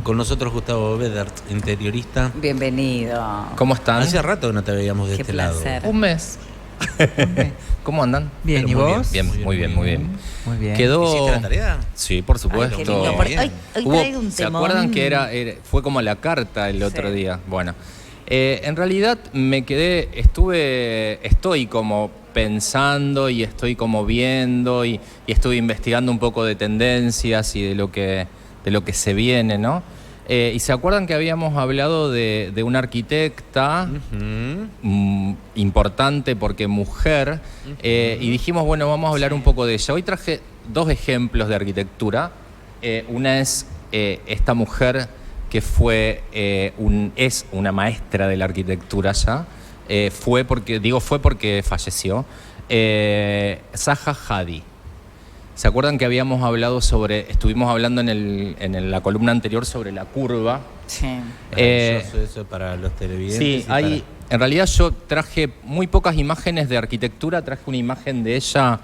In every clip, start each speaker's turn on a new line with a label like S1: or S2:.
S1: Con nosotros Gustavo Bedert, interiorista.
S2: Bienvenido.
S3: ¿Cómo están?
S1: Hace rato que no te veíamos de
S2: Qué
S1: este
S2: placer.
S1: lado.
S3: Un mes. ¿Cómo andan?
S4: Bien,
S1: Pero
S4: ¿y
S1: muy
S4: vos?
S3: Bien, muy bien, muy bien.
S4: Muy bien.
S3: Quedó...
S1: ¿Hiciste la tarea?
S3: Sí, por
S2: Ay,
S3: supuesto.
S2: qué lindo.
S1: Bien.
S2: Porque hoy traigo un
S3: ¿Se
S2: temón.
S3: acuerdan que fue como la carta el otro
S2: Sí.
S3: día? Bueno, en realidad me quedé, estoy como pensando y estoy como viendo y estuve investigando un poco de tendencias y de lo que se viene, ¿no? Y se acuerdan que habíamos hablado de una arquitecta importante porque mujer, y dijimos, bueno, vamos a hablar un poco de ella. Hoy traje dos ejemplos de arquitectura. Una es esta mujer que es una maestra de la arquitectura ya. Fue porque falleció. Zaha Hadid. ¿Se acuerdan que habíamos hablado estuvimos hablando en la columna anterior sobre la curva?
S2: Sí.
S1: Maravilloso eso para los televidentes.
S3: Sí, en realidad yo traje muy pocas imágenes de arquitectura, traje una imagen de ella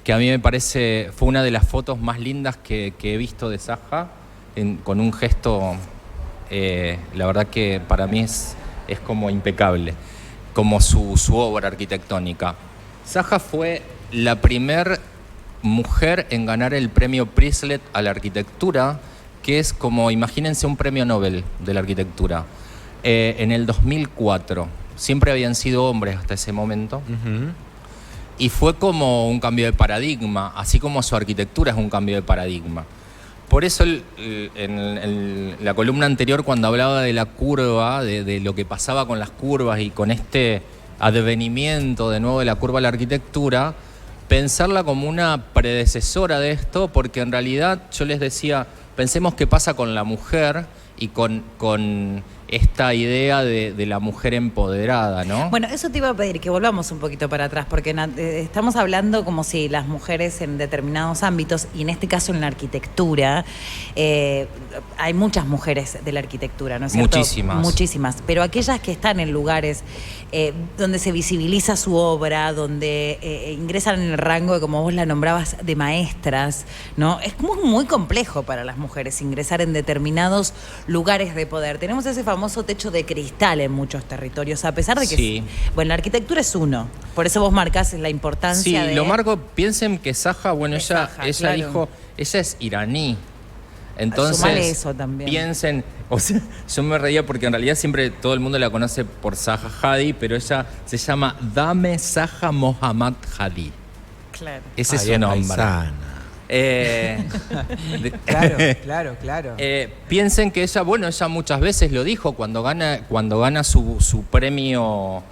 S3: que a mí me parece, fue una de las fotos más lindas que he visto de Zaha, con un gesto, la verdad que para mí es como impecable, como su obra arquitectónica. Zaha fue la primer mujer en ganar el premio Pritzker a la arquitectura, que es como, imagínense, un premio Nobel de la arquitectura, en el 2004. Siempre habían sido hombres hasta ese momento. Y fue como un cambio de paradigma, así como su arquitectura es un cambio de paradigma. Por eso en la columna anterior, cuando hablaba de la curva, de lo que pasaba con las curvas y con este advenimiento de nuevo de la curva a la arquitectura, pensarla como una predecesora de esto, porque en realidad yo les decía, pensemos qué pasa con la mujer y con esta idea de la mujer empoderada, ¿no?
S2: Bueno, eso te iba a pedir, que volvamos un poquito para atrás, porque estamos hablando como si las mujeres en determinados ámbitos, y en este caso en la arquitectura, hay muchas mujeres de la arquitectura, ¿no es cierto?
S3: Muchísimas.
S2: Muchísimas, pero aquellas que están en lugares donde se visibiliza su obra, donde ingresan en el rango, como vos la nombrabas, de maestras, ¿no? Es muy complejo para las mujeres ingresar en determinados lugares de poder. Tenemos ese famoso techo de cristal en muchos territorios, a pesar de que
S3: Sí.
S2: bueno, la arquitectura es uno, por eso vos marcás la importancia de...
S3: Lo marco, piensen que Zaha, bueno, ella
S2: Zaha,
S3: dijo, ella es iraní.
S2: Sumale
S3: Entonces,
S2: eso también.
S3: piensen, o sea, yo me reía porque en realidad siempre todo el mundo la conoce por Zaha Hadid, pero ella se llama Dame Zaha Mohammad Hadid.
S2: Claro.
S3: Ese es su nombre.
S1: Paisana.
S4: Claro.
S3: Piensen que ella muchas veces lo dijo cuando gana su premio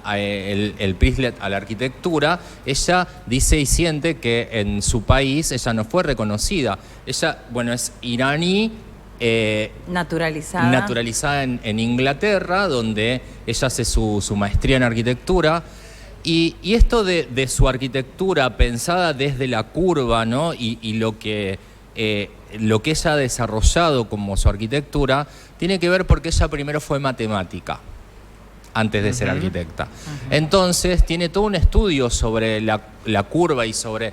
S3: el Pritzker a la arquitectura. Ella dice y siente que en su país ella no fue reconocida. Ella, bueno, es iraní, naturalizada en Inglaterra, donde ella hace su maestría en arquitectura. Y esto de su arquitectura pensada desde la curva, ¿no? y lo que ella ha desarrollado como su arquitectura, tiene que ver porque ella primero fue matemática antes de ser arquitecta. Entonces tiene todo un estudio sobre la curva y sobre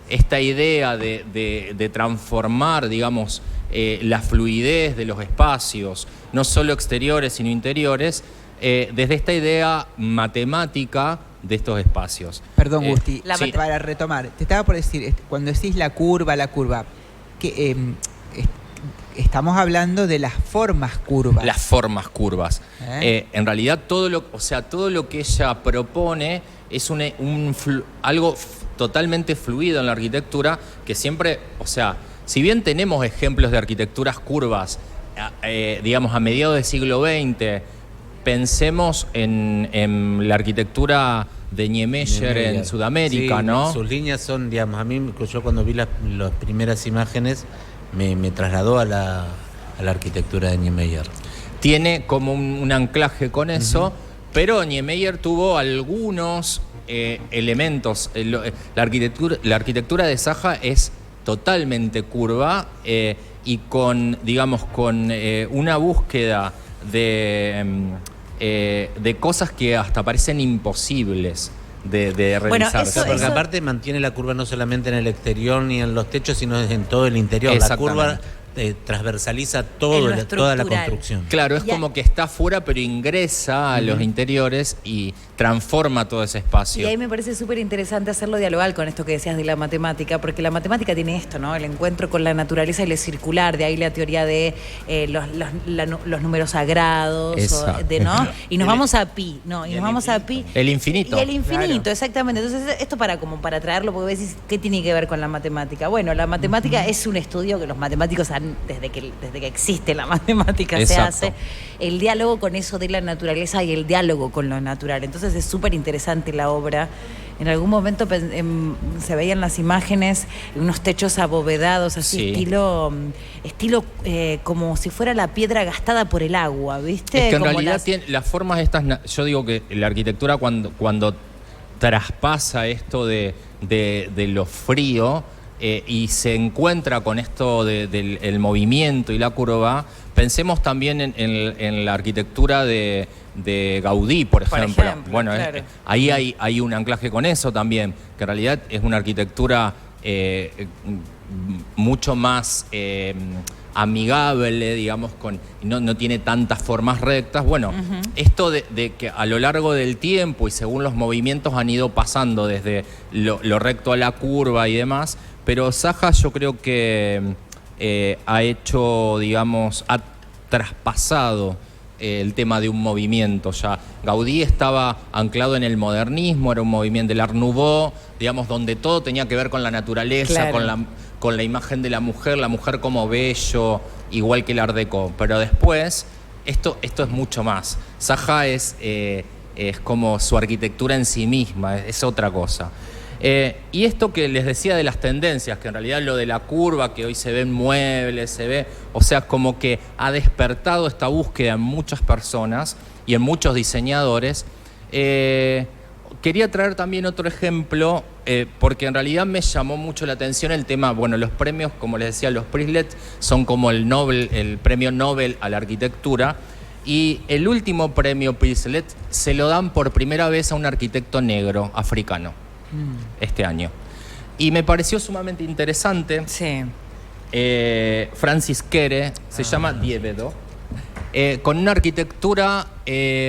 S3: esta idea de transformar, digamos, la fluidez de los espacios, no solo exteriores sino interiores, desde esta idea matemática de estos espacios.
S4: Perdón, Gusti,
S3: sí.
S4: para retomar, te estaba por decir, cuando decís la curva, que estamos hablando de las formas curvas.
S3: Las formas curvas. En realidad todo lo que ella propone es algo totalmente fluido en la arquitectura, que siempre, o sea, si bien tenemos ejemplos de arquitecturas curvas, digamos, a mediados del siglo XX, pensemos en la arquitectura de Niemeyer en Sudamérica,
S1: sí,
S3: ¿no?
S1: Sus líneas son, digamos, a mí, yo cuando vi las primeras imágenes, me trasladó a la arquitectura de Niemeyer.
S3: Tiene como un anclaje con eso, pero Niemeyer tuvo algunos elementos. La arquitectura de Zaha es totalmente curva y con una búsqueda de cosas que hasta parecen imposibles de realizarse.
S2: Bueno,
S1: porque aparte mantiene la curva no solamente en el exterior ni en los techos, sino en todo el interior. La curva transversaliza
S2: En lo
S1: toda la
S2: estructural.
S1: construcción.
S3: Claro, es
S2: Ya-
S3: como que está afuera, pero ingresa a los interiores y transforma todo ese espacio.
S2: Y ahí me parece súper interesante hacerlo dialogal con esto que decías de la matemática, porque la matemática tiene esto, ¿no? El encuentro con la naturaleza y lo circular, de ahí la teoría de los números sagrados,
S3: Exacto.
S2: ¿no? Y nos
S1: El-
S2: vamos a pi, ¿no? Y
S1: y
S2: nos
S1: el
S2: vamos a
S1: infinito.
S2: pi.
S3: El infinito.
S2: Y el infinito,
S4: Claro.
S2: exactamente. Entonces, esto para traerlo, porque vos decís, ¿qué tiene que ver con la matemática? Bueno, la matemática es un estudio que los matemáticos han, desde que existe la matemática se
S3: Exacto.
S2: hace, el diálogo con eso de la naturaleza y el diálogo con lo natural. Entonces es súper interesante la obra. En algún momento se veían las imágenes, unos techos abovedados, así
S3: Sí.
S2: estilo como si fuera la piedra gastada por el agua, ¿viste?
S3: Es que en
S2: Como
S3: realidad
S2: las-
S3: las formas estas, yo digo que la arquitectura cuando traspasa esto de lo frío y se encuentra con esto del el movimiento y la curva, pensemos también en la arquitectura de Gaudí, por ejemplo. Bueno,
S2: claro.
S3: ahí hay un anclaje con eso también, que en realidad es una arquitectura mucho más amigable, digamos, no tiene tantas formas rectas. Bueno, esto de que a lo largo del tiempo y según los movimientos han ido pasando desde lo recto a la curva y demás, pero Zaha yo creo que ha hecho, digamos, ha traspasado el tema de un movimiento ya. Gaudí estaba anclado en el modernismo, era un movimiento del Art Nouveau, digamos, donde todo tenía que ver con la naturaleza,
S2: Claro.
S3: con la imagen de la mujer como bello, igual que el Art Deco. Pero después, esto es mucho más. Zaha es como su arquitectura en sí misma, es otra cosa. Y esto que les decía de las tendencias, que en realidad lo de la curva, que hoy se ven muebles, se ve, o sea, como que ha despertado esta búsqueda en muchas personas y en muchos diseñadores. Quería traer también otro ejemplo, porque en realidad me llamó mucho la atención el tema, bueno, los premios, como les decía, los Pritzker son como el premio Nobel a la arquitectura, y el último premio Pritzker se lo dan por primera vez a un arquitecto negro africano este año. Y me pareció sumamente interesante.
S2: Sí.
S3: Francis Kere, se llama Diévedo, con una arquitectura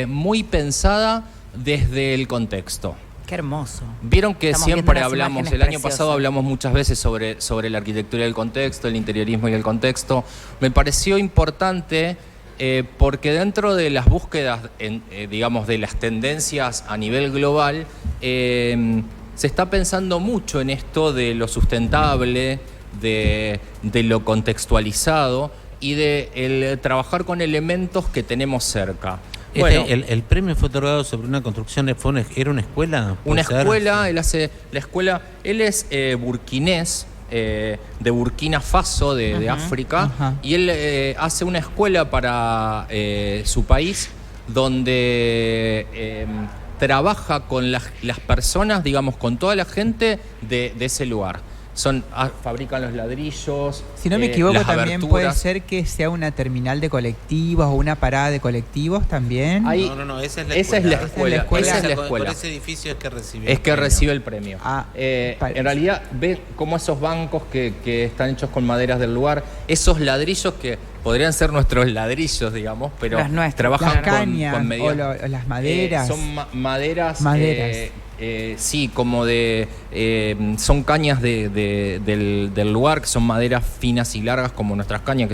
S3: muy pensada desde el contexto.
S2: Qué hermoso.
S3: Vieron que
S2: Estamos viendo
S3: siempre
S2: unas
S3: hablamos,
S2: imágenes
S3: el año
S2: preciosas.
S3: pasado hablamos muchas veces sobre la arquitectura del contexto, el interiorismo y el contexto. Me pareció importante porque dentro de las búsquedas, digamos, de las tendencias a nivel global, se está pensando mucho en esto de lo sustentable, de lo contextualizado y de el trabajar con elementos que tenemos cerca. Bueno,
S1: El premio fue otorgado sobre una construcción, ¿era una escuela?
S3: una
S1: ¿Puede ser?
S3: escuela, él hace la escuela, él es burkinés, de Burkina Faso, de África,
S4: Ajá.
S3: y él hace una escuela para su país donde trabaja con las personas, digamos, con toda la gente de ese lugar. Fabrican los ladrillos.
S4: Si no me equivoco,
S3: las
S4: también
S3: aberturas.
S4: puede ser que sea una terminal de colectivos o una parada de colectivos también.
S3: Ahí-
S1: No, esa es la
S3: esa es la
S1: escuela.
S3: escuela.
S4: Esa es la
S1: Por
S3: escuela.
S1: ese edificio es que recibió
S3: Es
S1: el
S3: que
S1: premio.
S3: recibe el premio.
S4: Ah, parece.
S3: En realidad, ve como esos bancos que están hechos con maderas del lugar, esos ladrillos que podrían ser nuestros ladrillos, digamos, pero
S2: Los nuestros,
S3: trabajan
S4: las
S2: claro.
S4: cañas
S3: con medidas.
S4: o las maderas.
S3: Son maderas.
S4: Maderas.
S3: Sí, como son cañas del lugar, que son maderas finas y largas como nuestras cañas,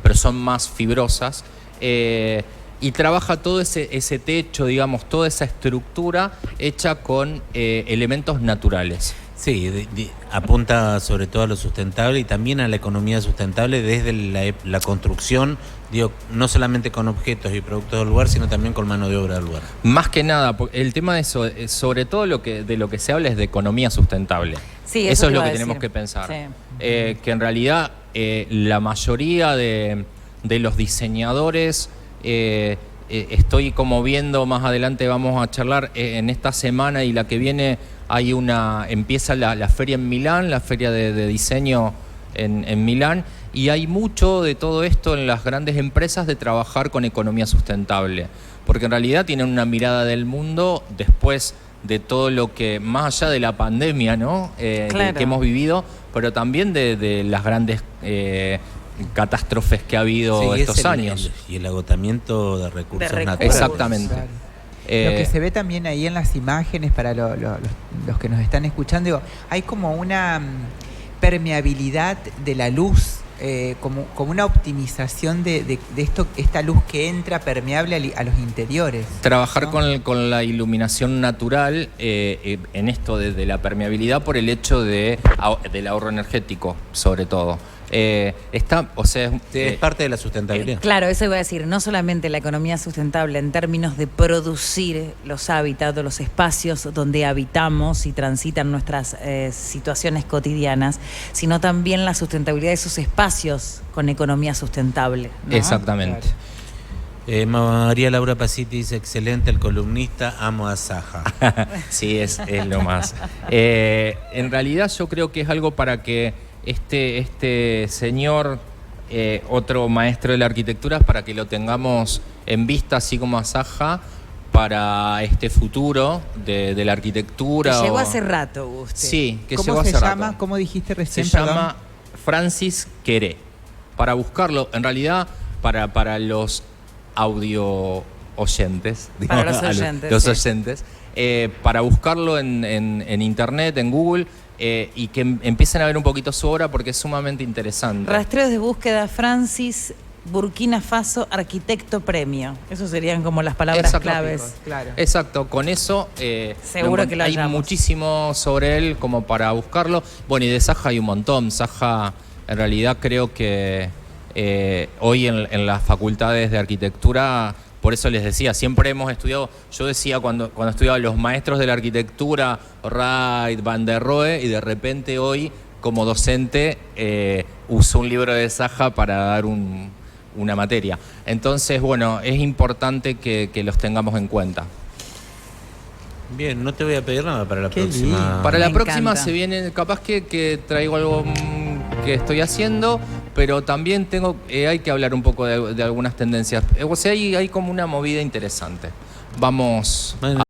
S3: pero son más fibrosas. Y trabaja todo ese techo, digamos, toda esa estructura hecha con elementos naturales.
S1: Sí, apunta sobre todo a lo sustentable y también a la economía sustentable desde la construcción, digo, no solamente con objetos y productos del lugar, sino también con mano de obra del lugar.
S3: Más que nada, el tema de eso, sobre todo de lo que se habla es de economía sustentable.
S2: Sí,
S3: eso
S2: te
S3: es lo
S2: iba a
S3: que tenemos
S2: decir.
S3: que pensar.
S2: Sí.
S3: Que en realidad la mayoría de los diseñadores, estoy como viendo, más adelante vamos a charlar, en esta semana y la que viene empieza la feria en Milán, la feria de diseño en Milán, y hay mucho de todo esto en las grandes empresas de trabajar con economía sustentable, porque en realidad tienen una mirada del mundo después de todo lo que, más allá de la pandemia, ¿no?
S2: Claro.
S3: Que hemos vivido, pero también de las grandes catástrofes que ha habido
S1: Sí,
S3: estos
S1: es
S3: años.
S1: y el agotamiento de recursos
S2: recursos.
S1: naturales.
S3: Exactamente.
S4: Claro. Lo que se ve también ahí en las imágenes para los que nos están escuchando, digo, hay como una permeabilidad de la luz, como una optimización de esta luz que entra permeable a los interiores.
S3: Trabajar
S4: ¿no?
S3: con la iluminación natural en esto de la permeabilidad por el hecho del ahorro energético, sobre todo.
S1: Es parte de la sustentabilidad.
S2: Claro, eso iba a decir, no solamente la economía sustentable en términos de producir los hábitats o los espacios donde habitamos y transitan nuestras situaciones cotidianas, sino también la sustentabilidad de esos espacios con economía sustentable, ¿no?
S3: Exactamente.
S4: Claro.
S3: María Laura Pasiti dice, excelente el columnista, amo a Saja. Sí, es lo más. En realidad yo creo que es algo para que este señor, otro maestro de la arquitectura, para que lo tengamos en vista, así como a Saja, para este futuro de la arquitectura.
S2: Que llegó hace rato, usted.
S3: Sí, que
S4: ¿Cómo
S3: llegó
S4: se
S3: hace
S4: llama?
S3: rato.
S4: ¿Cómo dijiste
S3: Se
S4: recién?
S3: llama Francis Queré. Para buscarlo, en realidad, para los audio oyentes.
S2: Para
S3: digamos,
S2: los oyentes,
S3: los
S2: sí.
S3: oyentes, para buscarlo en internet, en Google, y que empiecen a ver un poquito su obra porque es sumamente interesante.
S2: Rastreos de búsqueda, Francis, Burkina Faso, arquitecto premio. Esos serían como las palabras
S3: Exacto.
S2: claves.
S4: Claro.
S3: Exacto, con eso
S2: Seguro que lo
S3: hay
S2: hallamos.
S3: muchísimo sobre él como para buscarlo. Bueno, y de Saja hay un montón. Saja, en realidad creo que hoy en las facultades de arquitectura, por eso les decía, siempre hemos estudiado, yo decía cuando estudiaba los maestros de la arquitectura, Wright, Van der Rohe, y de repente hoy como docente uso un libro de Saja para dar una materia. Entonces, bueno, es importante que los tengamos en cuenta.
S1: Bien, no te voy a pedir nada para la
S4: Qué
S1: próxima.
S4: lindo.
S3: Para la
S2: Me
S3: próxima
S2: encanta.
S3: se viene, capaz que traigo algo que estoy haciendo, pero también hay que hablar un poco de algunas tendencias. O sea, hay como una movida interesante. Vamos
S1: Bueno,